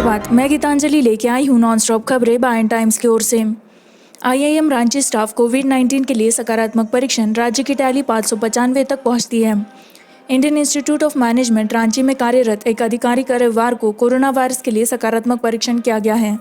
सुप्रभात, मैं गीतांजलि लेके आई हूँ नॉन स्टॉप खबरें बायन टाइम्स की ओर से। आईआईएम रांची स्टाफ कोविड-19 के लिए सकारात्मक परीक्षण, राज्य की टैली 595 तक पहुंचती है। Indian institute of management Ranchi में कार्यरत एक अधिकारी का रविवार को कोरोना वायरस के लिए सकारात्मक परीक्षण किया गया है।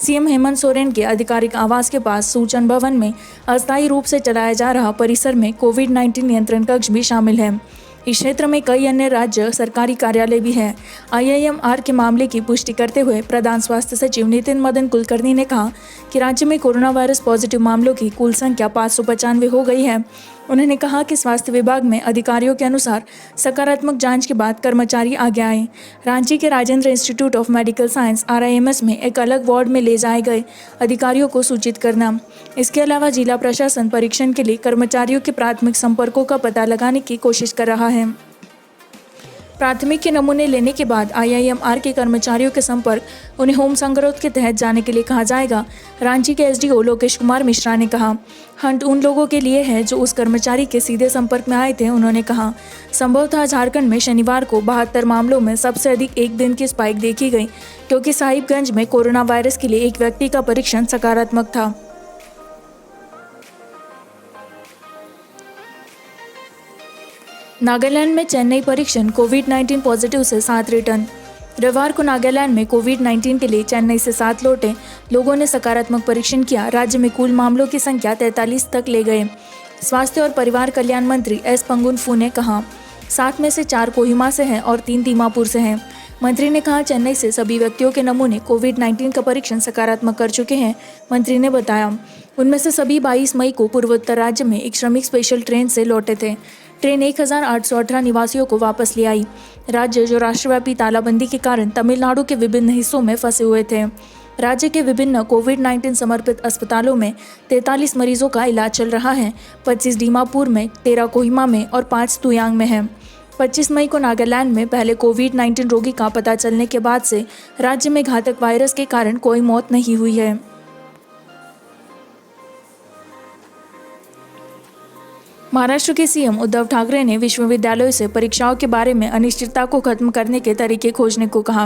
सीएम हेमंत सोरेन के आधिकारिक आवास के पास सूचना भवन में अस्थायी रूप से चलाया जा रहा परिसर में कोविड-19 नियंत्रण कक्ष भी शामिल है। इस क्षेत्र में कई अन्य राज्य सरकारी कार्यालय भी हैं। आईआईएमआर के मामले की पुष्टि करते हुए प्रधान स्वास्थ्य सचिव नितिन मदन कुलकर्णी ने कहा कि राज्य में कोरोना वायरस पॉजिटिव मामलों की कुल संख्या 595 हो गई है। उन्होंने कहा कि स्वास्थ्य विभाग में अधिकारियों के अनुसार सकारात्मक जांच के बाद कर्मचारी आगे आए। रांची के Rajendra institute of medical science RIMS में एक अलग वार्ड में ले जाए गए अधिकारियों को सूचित करना। इसके अलावा जिला प्रशासन परीक्षण के लिए कर्मचारियों के प्राथमिक संपर्कों का पता लगाने की कोशिश कर रहा है। प्राथमिक के नमूने लेने के बाद आईआईएमआर के कर्मचारियों के संपर्क उन्हें होम संगरोध के तहत जाने के लिए कहा जाएगा। रांची के एसडीओ लोकेश कुमार मिश्रा ने कहा, हंट उन लोगों के लिए है जो उस कर्मचारी के सीधे संपर्क में आए थे। उन्होंने कहा, संभवतः झारखंड में शनिवार को 72 मामलों में सबसे अधिक एक दिन की स्पाइक देखी गई, क्योंकि साहिबगंज में कोरोना वायरस के लिए एक व्यक्ति का परीक्षण सकारात्मक था। नागालैंड में चेन्नई परीक्षण, कोविड-19 पॉजिटिव से 7 रिटर्न। रविवार को नागालैंड में कोविड-19 के लिए चेन्नई से 7 लौटे लोगों ने सकारात्मक परीक्षण किया। राज्य में कुल मामलों की संख्या 43 तक ले गए। स्वास्थ्य और परिवार कल्याण मंत्री एस पंगुनफू ने कहा, 7 में से 4 कोहिमा से हैं और 3 दीमापुर से हैं। मंत्री ने कहा, चेन्नई से सभी व्यक्तियों के नमूने कोविड-19 का परीक्षण सकारात्मक कर चुके हैं। मंत्री ने बताया, उनमें से सभी 22 मई को पूर्वोत्तर राज्य में एक श्रमिक स्पेशल ट्रेन से लौटे थे। ट्रेन 1818 निवासियों को वापस ले आई। राज्य जो राष्ट्रव्यापी तालाबंदी के कारण तमिलनाडु के विभिन्न हिस्सों में फंसे हुए थे। राज्य के विभिन्न कोविड-19 समर्पित अस्पतालों में 43 मरीजों का इलाज चल रहा है। 25 दीमापुर में, 13 कोहिमा में और 5 तुयांग में है। 25 मई को नागालैंड में पहले कोविड-19 रोगी का पता चलने के बाद से राज्य में घातक वायरस के कारण कोई मौत नहीं हुई है। महाराष्ट्र के सीएम उद्धव ठाकरे ने विश्वविद्यालयों से परीक्षाओं के बारे में अनिश्चितता को खत्म करने के तरीके खोजने को कहा।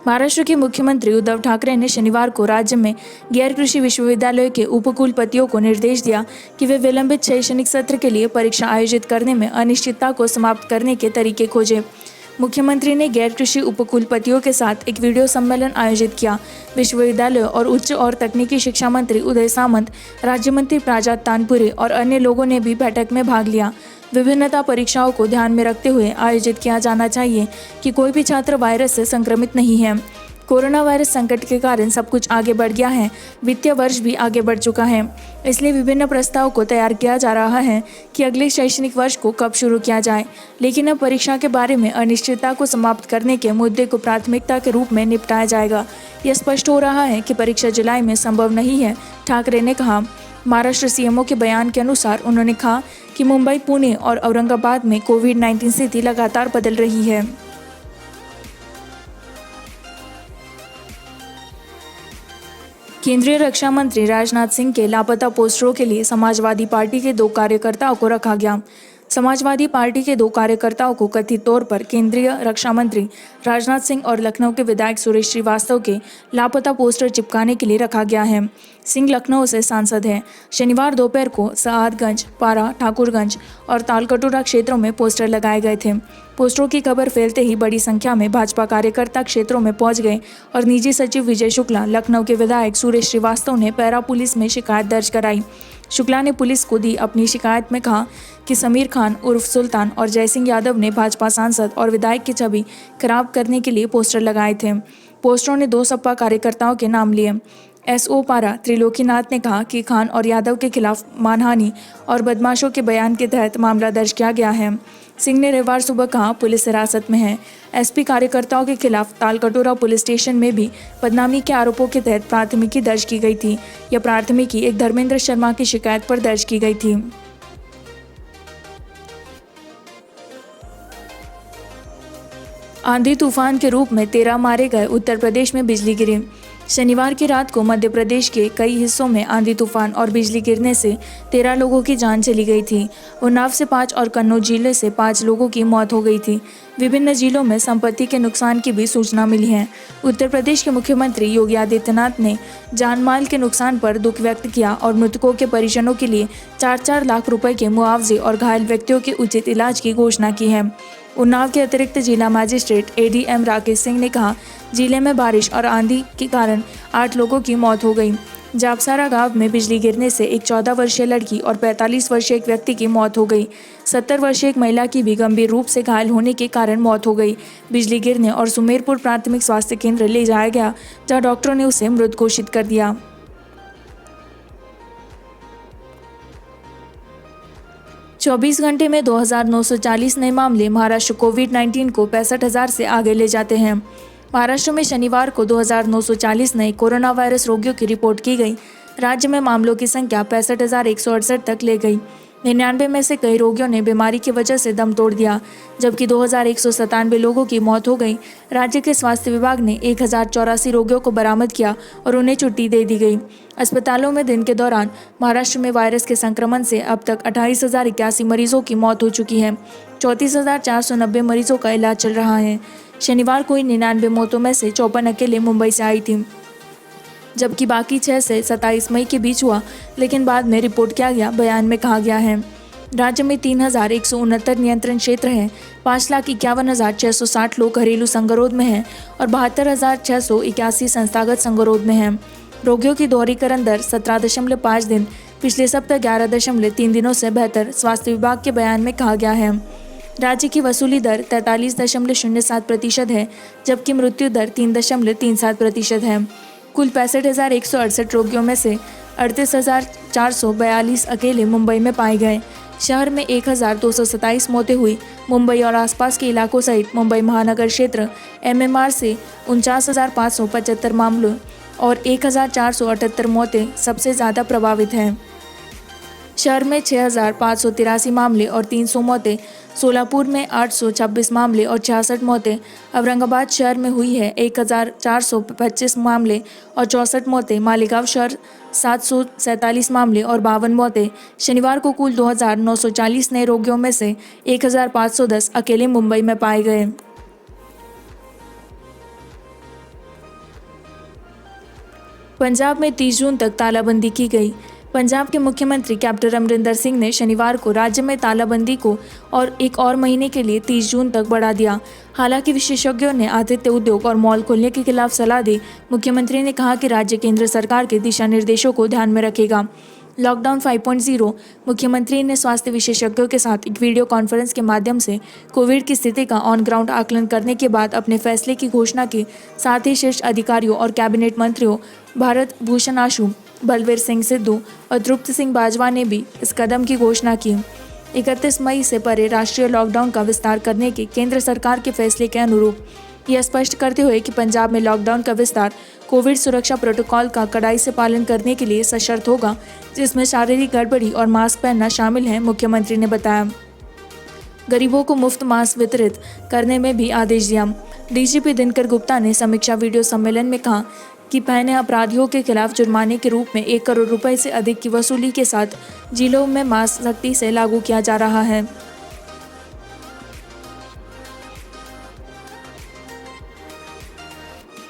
महाराष्ट्र के मुख्यमंत्री उद्धव ठाकरे ने शनिवार को राज्य में गैर कृषि विश्वविद्यालयों के उपकुलपतियों को निर्देश दिया कि वे विलंबित शैक्षणिक सत्र के लिए परीक्षा आयोजित करने में अनिश्चितता को समाप्त करने के तरीके खोजे। मुख्यमंत्री ने गैर कृषि उपकुलपतियों के साथ एक वीडियो सम्मेलन आयोजित किया। विश्वविद्यालय और उच्च और तकनीकी शिक्षा मंत्री उदय सामंत, राज्य मंत्री प्राजक्त तानपुरे और अन्य लोगों ने भी बैठक में भाग लिया। विभिन्नता परीक्षाओं को ध्यान में रखते हुए आयोजित किया जाना चाहिए कि कोई भी छात्र वायरस से संक्रमित नहीं है। कोरोना वायरस संकट के कारण सब कुछ आगे बढ़ गया है। वित्तीय वर्ष भी आगे बढ़ चुका है, इसलिए विभिन्न प्रस्ताव को तैयार किया जा रहा है कि अगले शैक्षणिक वर्ष को कब शुरू किया जाए। लेकिन अब परीक्षा के बारे में अनिश्चितता को समाप्त करने के मुद्दे को प्राथमिकता के रूप में निपटाया जाएगा। यह स्पष्ट हो रहा है कि परीक्षा जुलाई में संभव नहीं है, ठाकरे ने कहा। महाराष्ट्र सीएमओ के बयान के अनुसार उन्होंने कहा कि मुंबई, पुणे और औरंगाबाद में कोविड-19 स्थिति लगातार बदल रही है। केंद्रीय रक्षा मंत्री राजनाथ सिंह के लापता पोस्टरों के लिए समाजवादी पार्टी के 2 कार्यकर्ताओं को रखा गया। समाजवादी पार्टी के 2 कार्यकर्ताओं को कथित तौर पर केंद्रीय रक्षा मंत्री राजनाथ सिंह और लखनऊ के विधायक सुरेश श्रीवास्तव के लापता पोस्टर चिपकाने के लिए रखा गया है। सिंह लखनऊ से सांसद हैं। शनिवार दोपहर को सआदगंज, पारा, ठाकुरगंज और तालकटोरा क्षेत्रों में पोस्टर लगाए गए थे। पोस्टरों की खबर फैलते ही बड़ी संख्या में भाजपा कार्यकर्ता क्षेत्रों में पहुंच गए और निजी सचिव विजय शुक्ला, लखनऊ के विधायक सुरेश श्रीवास्तव ने पैरा पुलिस में शिकायत दर्ज कराई। शुक्ला ने पुलिस को दी अपनी शिकायत में कहा कि समीर खान उर्फ सुल्तान और जयसिंह यादव ने भाजपा सांसद और विधायक की छवि खराब करने के लिए पोस्टर लगाए थे। पोस्टरों ने 2 सपा कार्यकर्ताओं के नाम लिए। एसओ पारा त्रिलोकीनाथ ने कहा कि खान और यादव के खिलाफ मानहानि और बदमाशों के बयान के तहत मामला दर्ज किया गया है। सिंह ने रविवार सुबह कहा, पुलिस हिरासत में है। एसपी कार्यकर्ताओं के खिलाफ तालकटोरा पुलिस स्टेशन में भी बदनामी के आरोपों के तहत प्राथमिकी दर्ज की गई थी। यह प्राथमिकी एक धर्मेंद्र शर्मा की शिकायत पर दर्ज की गई थी। आंधी तूफान के रूप में 13 मारे गए, उत्तर प्रदेश में बिजली गिरी। शनिवार की रात को मध्य प्रदेश के कई हिस्सों में आंधी तूफान और बिजली गिरने से 13 लोगों की जान चली गई थी। उन्नाव से 5 और कन्नौज जिले से 5 लोगों की मौत हो गई थी। विभिन्न जिलों में संपत्ति के नुकसान की भी सूचना मिली है। उत्तर प्रदेश के मुख्यमंत्री योगी आदित्यनाथ ने जान माल के नुकसान पर दुख व्यक्त किया और मृतकों के परिजनों के लिए 4-4 लाख रुपए के मुआवजे और घायल व्यक्तियों के उचित इलाज की घोषणा की है। उन्नाव के अतिरिक्त जिला मजिस्ट्रेट एडीएम राकेश सिंह ने कहा, जिले में बारिश और आंधी के कारण 8 लोगों की मौत हो गई। जापसारा गांव में बिजली गिरने से एक 14 वर्षीय लड़की और 45 वर्षीय एक व्यक्ति की मौत हो गई। 70 वर्षीय एक महिला की भी गंभीर रूप से घायल होने के कारण मौत हो गई। बिजली गिरने और सुमेरपुर प्राथमिक स्वास्थ्य केंद्र ले जाया गया, जहां डॉक्टरों ने उसे मृत घोषित कर दिया। 24 घंटे में 2,940 नए मामले। महाराष्ट्र कोविड-19 को 65,000 से आगे ले जाते हैं। महाराष्ट्र में शनिवार को 2,940 नए कोरोना वायरस रोगियों की रिपोर्ट की गई। राज्य में मामलों की संख्या 65,168 तक ले गई। 99 में से कई रोगियों ने बीमारी की वजह से दम तोड़ दिया, जबकि 2,197 लोगों की मौत हो गई। राज्य के स्वास्थ्य विभाग ने 1,084 रोगियों को बरामद किया और उन्हें छुट्टी दे दी गई। अस्पतालों में दिन के दौरान महाराष्ट्र में वायरस के संक्रमण से अब तक 28,081 मरीजों की मौत हो चुकी है। 34,490 मरीजों का इलाज चल रहा है। शनिवार को इन 99 मौतों में से 54 अकेले मुंबई से आई थी, जबकि बाकी 6 से 27 मई के बीच हुआ, लेकिन बाद में रिपोर्ट किया गया। बयान में कहा गया है, राज्य में 3,169 नियंत्रण क्षेत्र हैं। 5,51,660 लोग घरेलू संगरोध में हैं और 72,681 संस्थागत संगरोध में हैं। रोगियों की दोहरीकरण दर 17.5 दिन, पिछले सप्ताह 11.3 दिनों से बेहतर, स्वास्थ्य विभाग के बयान में कहा गया है। राज्य की वसूली दर 43.07% है, जबकि मृत्यु दर 3.37% है। कुल 65,168 रोगियों में से 38,442 अकेले मुंबई में पाए गए। शहर में 1,227 मौतें हुई। मुंबई और आसपास के इलाकों सहित मुंबई महानगर क्षेत्र एमएमआर से 49,575 मामलों और 1,478 मौतें सबसे ज़्यादा प्रभावित हैं। शहर में 6,583 मामले और 300 मौतें, सोलापुर में 826 मामले और 66 मौतें, औरंगाबाद शहर में हुई है 1,425 मामले और 64 मौतें, मालेगांव शहर 747 मामले और 52 मौतें। शनिवार को कुल 2,940 नए रोगियों में से 1,510 अकेले मुंबई में पाए गए। पंजाब में 30 जून तक तालाबंदी की गई। पंजाब के मुख्यमंत्री कैप्टन अमरिंदर सिंह ने शनिवार को राज्य में तालाबंदी को और एक और महीने के लिए 30 जून तक बढ़ा दिया। हालांकि विशेषज्ञों ने आतिथ्य उद्योग और मॉल खोलने के खिलाफ सलाह दी। मुख्यमंत्री ने कहा कि राज्य केंद्र सरकार के दिशा निर्देशों को ध्यान में रखेगा। लॉकडाउन 5.0। मुख्यमंत्री ने स्वास्थ्य विशेषज्ञों के साथ एक वीडियो कॉन्फ्रेंस के माध्यम से कोविड की स्थिति का ऑन ग्राउंड आकलन करने के बाद अपने फैसले की घोषणा की। साथ ही शीर्ष अधिकारियों और कैबिनेट मंत्रियों भारत भूषण आशु, बलवीर सिंह सिद्धू और तृप्त सिंह बाजवा ने भी इस कदम की घोषणा की। 31 मई से परे राष्ट्रीय लॉकडाउन का विस्तार करने के केंद्र सरकार के फैसले के अनुरूप, यह स्पष्ट करते हुए कि पंजाब में लॉकडाउन का विस्तार कोविड सुरक्षा प्रोटोकॉल का कड़ाई से पालन करने के लिए सशर्त होगा, जिसमें शारीरिक गड़बड़ी और मास्क पहनना शामिल है। मुख्यमंत्री ने बताया, गरीबों को मुफ्त मास्क वितरित करने में भी आदेश दिया। डीजीपी दिनकर गुप्ता ने समीक्षा वीडियो सम्मेलन में कहा कि पहने अपराधियों के खिलाफ जुर्माने के रूप में 1 करोड़ रुपए से अधिक की वसूली के साथ जिलों में मास्क सख्ती से लागू किया जा रहा है।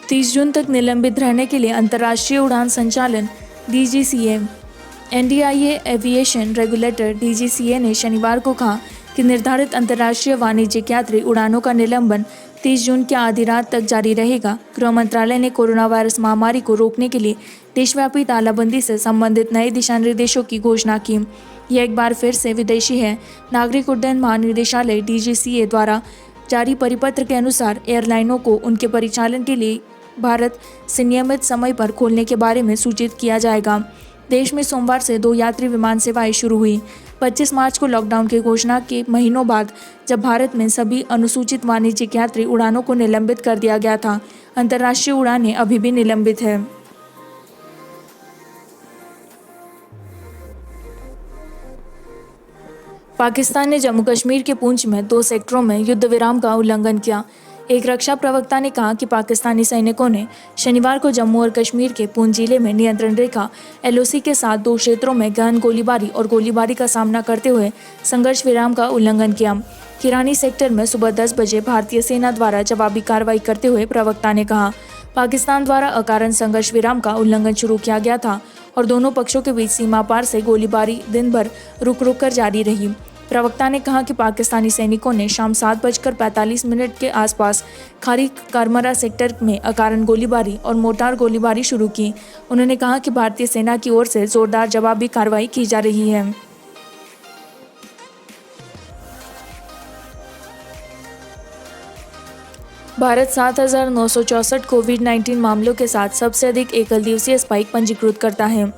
तीस जून तक निलंबित रहने के लिए अंतर्राष्ट्रीय उड़ान संचालन डीजीसीए। एनडीआईए एविएशन रेगुलेटर डीजीसीए ने शनिवार को कहा कि निर्धारित अंतर्राष्ट्रीय वाणिज्यिक यात्री उड़ानों का निलंबन 30 जून की आधी रात तक जारी रहेगा। गृह मंत्रालय ने कोरोना वायरस महामारी को रोकने के लिए देशव्यापी तालाबंदी से संबंधित नए दिशा निर्देशों की घोषणा की। यह एक बार फिर से विदेशी है। नागरिक उड्डयन महानिदेशालय डीजीसीए द्वारा जारी परिपत्र के अनुसार एयरलाइनों को उनके परिचालन के लिए भारत से नियमित समय पर खोलने के बारे में सूचित किया जाएगा। देश में सोमवार से 2 यात्री विमान सेवाएं शुरू हुई। 25 मार्च को लॉकडाउन की घोषणा के महीनों बाद जब भारत में सभी अनुसूचित वाणिज्यिक यात्री उड़ानों को निलंबित कर दिया गया था, अंतर्राष्ट्रीय उड़ानें अभी भी निलंबित है। पाकिस्तान ने जम्मू कश्मीर के पुंछ में 2 सेक्टरों में युद्ध विराम का उल्लंघन किया। एक रक्षा प्रवक्ता ने कहा कि पाकिस्तानी सैनिकों ने शनिवार को जम्मू और कश्मीर के पूंछ जिले में नियंत्रण रेखा एलओसी के साथ 2 क्षेत्रों में गहन गोलीबारी और गोलीबारी का सामना करते हुए संघर्ष विराम का उल्लंघन किया। किरानी सेक्टर में सुबह 10 बजे भारतीय सेना द्वारा जवाबी कार्रवाई करते हुए प्रवक्ता ने कहा, पाकिस्तान द्वारा अकारण संघर्ष विराम का उल्लंघन शुरू किया गया था और दोनों पक्षों के बीच सीमा पार से गोलीबारी दिन भर रुक रुक कर जारी रही। प्रवक्ता ने कहा कि पाकिस्तानी सैनिकों ने शाम 7:45 के आसपास खारी करमरा सेक्टर में अकारण गोलीबारी और मोर्टार गोलीबारी शुरू की। उन्होंने कहा कि भारतीय सेना की ओर से जोरदार जवाबी कार्रवाई की जा रही है। भारत 7,964 कोविड-19 मामलों के साथ सबसे अधिक एकल दिवसीय स्पाइक पंजीकृत करता है।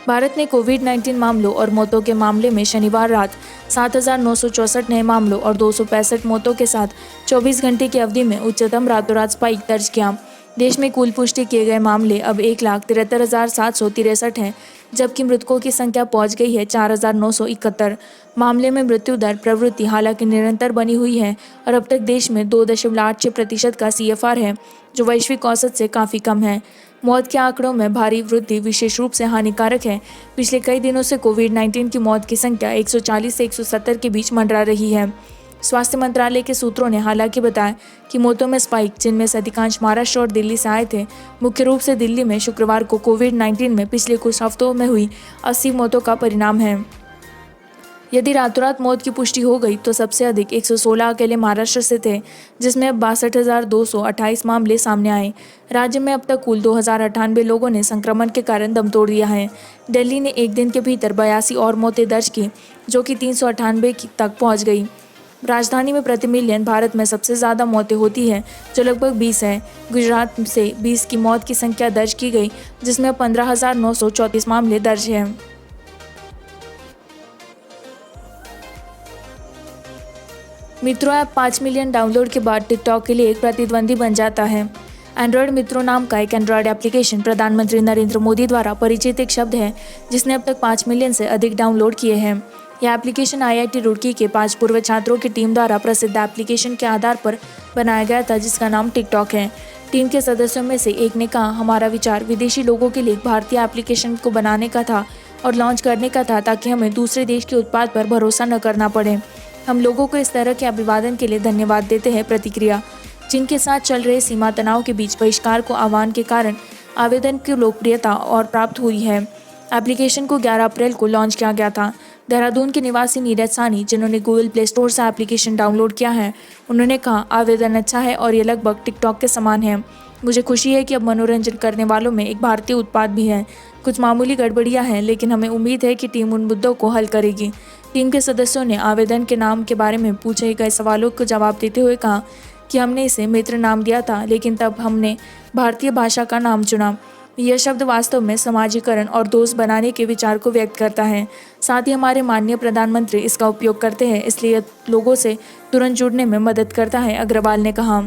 भारत ने कोविड-19 मामलों और मौतों के मामले में शनिवार रात 7,964 नए मामलों और 265 मौतों के साथ 24 घंटे की अवधि में उच्चतम रातों रात स्पाइक दर्ज किया। देश में कुल पुष्टि किए गए मामले अब 1,73,763 हैं, जबकि मृतकों की संख्या पहुंच गई है 4,971। मामले में मृत्यु दर प्रवृत्ति हालांकि निरंतर बनी हुई है और अब तक देश में 2.86% का CFR है, जो वैश्विक औसत से काफ़ी कम है। मौत के आंकड़ों में भारी वृद्धि विशेष रूप से हानिकारक है। पिछले कई दिनों से कोविड-19 की मौत की संख्या 140 से 170 के बीच मंडरा रही है। स्वास्थ्य मंत्रालय के सूत्रों ने हालांकि बताया कि मौतों में स्पाइक, जिनमें से अधिकांश महाराष्ट्र और दिल्ली से आए थे, मुख्य रूप से दिल्ली में शुक्रवार को कोविड-19 में पिछले कुछ हफ्तों में हुई 80 मौतों का परिणाम है। यदि रातों रात मौत की पुष्टि हो गई तो सबसे अधिक 116 अकेले महाराष्ट्र से थे, जिसमें अब 62,228 मामले सामने आए। राज्य में अब तक कुल 2,098 लोगों ने संक्रमण के कारण दम तोड़ दिया है। दिल्ली ने एक दिन के भीतर 82 और मौतें दर्ज की, जो कि 398 तक पहुंच गई। राजधानी में प्रति मिलियन भारत में सबसे ज़्यादा मौतें होती हैं, जो लगभग 20 है। गुजरात से 20 की मौत की संख्या दर्ज की गई, जिसमें 15,934 मामले दर्ज हैं। मित्रों ऐप 5 मिलियन डाउनलोड के बाद टिकटॉक के लिए एक प्रतिद्वंदी बन जाता है। एंड्रॉयड मित्रों नाम का एक एंड्रॉयड एप्लीकेशन प्रधानमंत्री नरेंद्र मोदी द्वारा परिचित एक शब्द है, जिसने अब तक 5 मिलियन से अधिक डाउनलोड किए हैं। यह एप्लीकेशन IIT रुड़की के 5 पूर्व छात्रों की टीम द्वारा प्रसिद्ध एप्लीकेशन के आधार पर बनाया गया था, जिसका नाम टिकटॉक है। टीम के सदस्यों में से एक ने कहा, हमारा विचार विदेशी लोगों के लिए एक भारतीय एप्लीकेशन को बनाने का था और लॉन्च करने का था, ताकि हमें दूसरे देश के उत्पाद पर भरोसा न करना पड़े। हम लोगों को इस तरह के अभिवादन के लिए धन्यवाद देते हैं। प्रतिक्रिया। चीन के साथ चल रहे सीमा तनाव के बीच बहिष्कार को आह्वान के कारण आवेदन की लोकप्रियता और प्राप्त हुई है। एप्लीकेशन को 11 अप्रैल को लॉन्च किया गया था। देहरादून के निवासी नीरज सानी, जिन्होंने गूगल प्ले स्टोर से एप्लीकेशन डाउनलोड किया है, उन्होंने कहा, आवेदन अच्छा है और ये लगभग टिकटॉक के समान है। मुझे खुशी है कि अब मनोरंजन करने वालों में एक भारतीय उत्पाद भी है। कुछ मामूली गड़बड़ियां हैं, लेकिन हमें उम्मीद है कि टीम उन मुद्दों को हल करेगी। टीम के सदस्यों ने आवेदन के नाम के बारे में पूछे गए सवालों को जवाब देते हुए कहा कि हमने इसे मित्र नाम दिया था, लेकिन तब हमने भारतीय भाषा का नाम चुना। यह शब्द वास्तव में समाजीकरण और दोस्त बनाने के विचार को व्यक्त करता है। साथ ही हमारे माननीय प्रधानमंत्री इसका उपयोग करते हैं, इसलिए लोगों से तुरंत जुड़ने में मदद करता है, अग्रवाल ने कहा।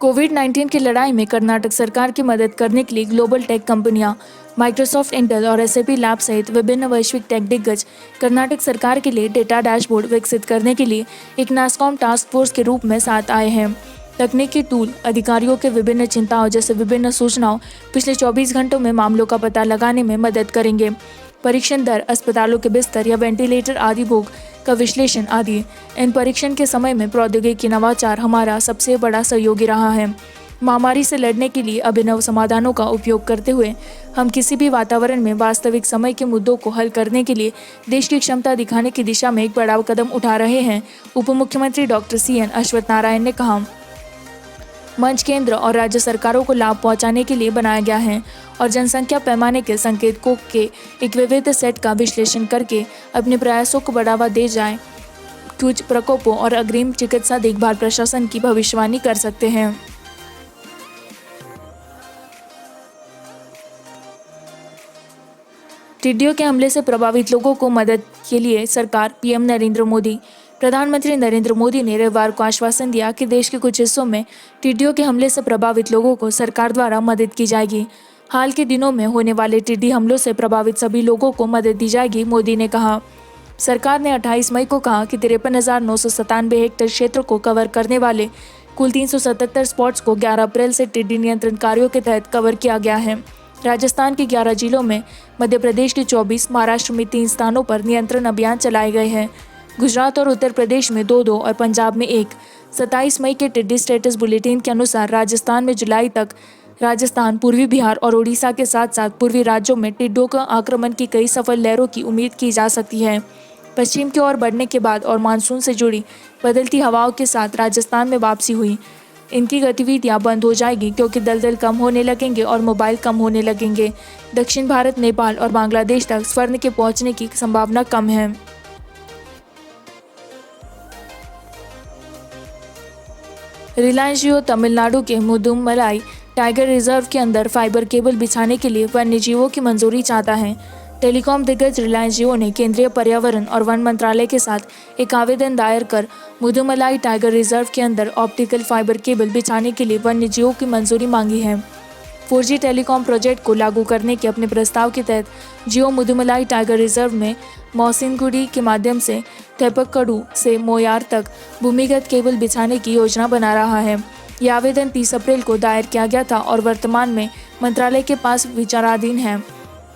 कोविड-19 की लड़ाई में कर्नाटक सरकार की मदद करने के लिए ग्लोबल टेक कंपनियां माइक्रोसॉफ्ट, इंटेल और SAP लैब सहित विभिन्न वैश्विक टेक दिग्गज कर्नाटक सरकार के लिए डेटा डैशबोर्ड विकसित करने के लिए एक नासकॉम टास्क फोर्स के रूप में साथ आए हैं। तकनीकी टूल अधिकारियों के विभिन्न चिंताओं जैसे विभिन्न सूचनाओं पिछले 24 घंटों में मामलों का पता लगाने में मदद करेंगे। परीक्षण दर, अस्पतालों के बिस्तर या वेंटिलेटर आदि भोग का विश्लेषण आदि। इन परीक्षण के समय में प्रौद्योगिकी नवाचार हमारा सबसे बड़ा सहयोगी रहा है। महामारी से लड़ने के लिए अभिनव समाधानों का उपयोग करते हुए हम किसी भी वातावरण में वास्तविक समय के मुद्दों को हल करने के लिए देश की क्षमता दिखाने की दिशा में एक बड़ा कदम उठा रहे हैं, उप मुख्यमंत्री डॉक्टर CN अश्वत्थ नारायण ने कहा। मंच केंद्र और राज्य सरकारों को लाभ पहुंचाने के लिए बनाया गया है और जनसंख्या पैमाने के संकेतकों के एक विविध सेट का विश्लेषण करके अपने प्रयासों को बढ़ावा दे जाए, कुछ प्रकोपों और अग्रिम चिकित्सा देखभाल प्रशासन की भविष्यवाणी कर सकते हैं। टिड्डियों के हमले से प्रभावित लोगों को मदद के लिए सरकार, PM नरेंद्र मोदी। प्रधानमंत्री नरेंद्र मोदी ने रविवार को आश्वासन दिया कि देश के कुछ हिस्सों में टिड्डियों के हमले से प्रभावित लोगों को सरकार द्वारा मदद की जाएगी। हाल के दिनों में होने वाले टिड्डी हमलों से प्रभावित सभी लोगों को मदद दी जाएगी, मोदी ने कहा। सरकार ने 28 मई को कहा कि 53,997 हेक्टेयर क्षेत्र को कवर करने वाले कुल 377 स्पॉट्स को 11 अप्रैल से टिड्डी नियंत्रण कार्यों के तहत कवर किया गया है। राजस्थान के 11 जिलों में, मध्य प्रदेश के 24, महाराष्ट्र में 3 स्थानों पर नियंत्रण अभियान चलाए गए हैं। गुजरात और उत्तर प्रदेश में 2-2 और पंजाब में 1। 27 मई के टिड्डी स्टेटस बुलेटिन के अनुसार राजस्थान में जुलाई तक राजस्थान, पूर्वी बिहार और ओडिशा के साथ साथ पूर्वी राज्यों में टिड्डों का आक्रमण की कई सफल लहरों की उम्मीद की जा सकती है। पश्चिम की ओर बढ़ने के बाद और मानसून से जुड़ी बदलती हवाओं के साथ राजस्थान में वापसी हुई। इनकी गतिविधियां बंद हो जाएगी क्योंकि दलदल कम होने लगेंगे और मोबाइल कम होने लगेंगे। दक्षिण भारत, नेपाल और बांग्लादेश तक स्वर्ण के पहुंचने की संभावना कम है। रिलायंस जियो तमिलनाडु के मुदुमलाई टाइगर रिजर्व के अंदर फाइबर केबल बिछाने के लिए वन्यजीवों की मंजूरी चाहता है। टेलीकॉम दिग्गज रिलायंस जियो ने केंद्रीय पर्यावरण और वन मंत्रालय के साथ एक आवेदन दायर कर मुदुमलाई टाइगर रिजर्व के अंदर ऑप्टिकल फाइबर केबल बिछाने के लिए वन्यजीवों की मंजूरी मांगी है। 4G टेलीकॉम प्रोजेक्ट को लागू करने के अपने प्रस्ताव के तहत जियो मुदुमलाई टाइगर रिजर्व में मौसिनगुडी के माध्यम से थेपक्कड़ू से मोयार तक भूमिगत केबल बिछाने की योजना बना रहा है। यह आवेदन 30 अप्रैल को दायर किया गया था और वर्तमान में मंत्रालय के पास विचाराधीन है।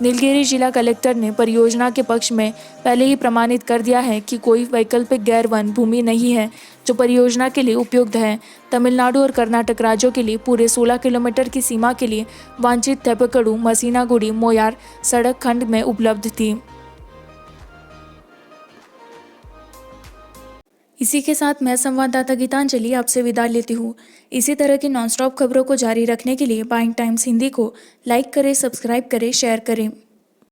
नीलगिरी जिला कलेक्टर ने परियोजना के पक्ष में पहले ही प्रमाणित कर दिया है कि कोई वैकल्पिक गैर वन भूमि नहीं है जो परियोजना के लिए उपयुक्त है। तमिलनाडु और कर्नाटक राज्यों के लिए पूरे 16 किलोमीटर की सीमा के लिए वांछित थेपक्कड़ू मसीनागुड़ी मोयार सड़क खंड में उपलब्ध थी। इसी के साथ मैं संवाददाता गीतांजलि आपसे विदा लेती हूँ। इसी तरह की नॉनस्टॉप खबरों को जारी रखने के लिए बाइंग टाइम्स हिंदी को लाइक करें, सब्सक्राइब करें, शेयर करें।